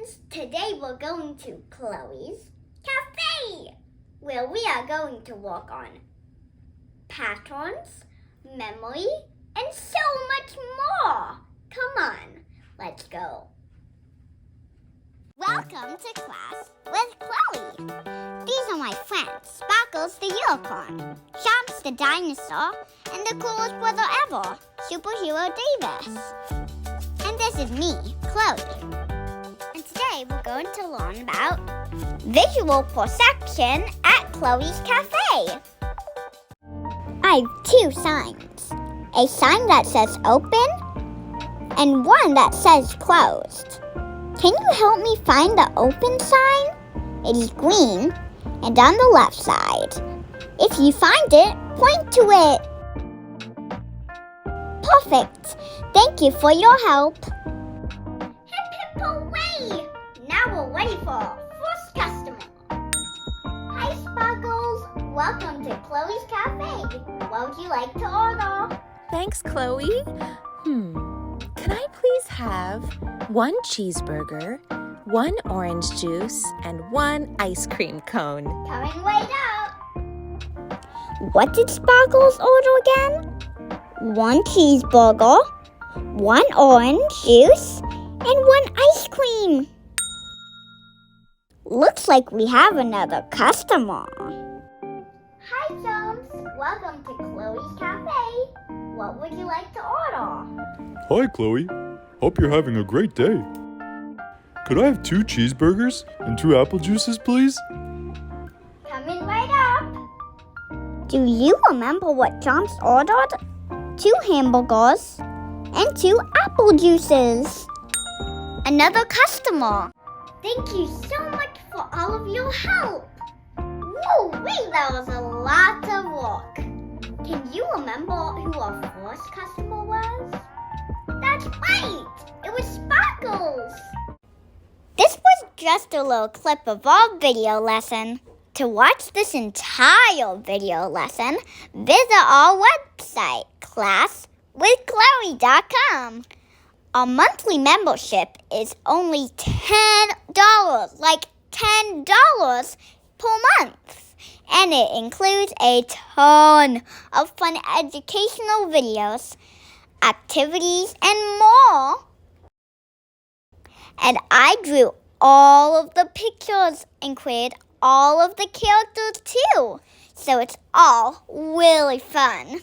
friends! Today we're going to Chloe's Cafe, where we are going to work on patterns, memory, and so much more. Come on, let's go. Welcome to class with Chloe. These are my friends, Sparkles the unicorn, Chomps the dinosaur, and the coolest brother ever, Superhero Davis. And this is me, Chloe. And today we're going to learn about visual perception at Chloe's Cafe. I have two signs. A sign that says open and one that says closed. Can you help me find the open sign? It is green and on the left side. If you find it, point to it. Perfect. Thank you for your help. Hip hip hooray! Now we're ready for our first customer. Hi Sparkles. Welcome to Chloe's Cafe. What would you like to order? Thanks, Chloe. Can I please have 1 cheeseburger, 1 orange juice, and 1 ice cream cone? Coming right up. What did Sparkles order again? 1 cheeseburger, 1 orange juice, and 1 ice cream. Looks like we have another customer. Hi, Jones. Welcome to Chloe's Cafe. What would you like to order? Hi, Chloe. Hope you're having a great day. Could I have 2 cheeseburgers and 2 apple juices, please? Coming right up. Do you remember what Jones ordered? 2 hamburgers and 2 apple juices. Another customer. Thank you so much for all of your help. Whoa, wait, that was a lot of work. Can you remember who our first customer was? That's right! It was Sparkles! This was just a little clip of our video lesson. To watch this entire video lesson, visit our website, classwithchloe.com. Our monthly membership is only $10, like $10 per month. And it includes a ton of fun educational videos, activities, and more. And I drew all of the pictures and created all of the characters too. So it's all really fun.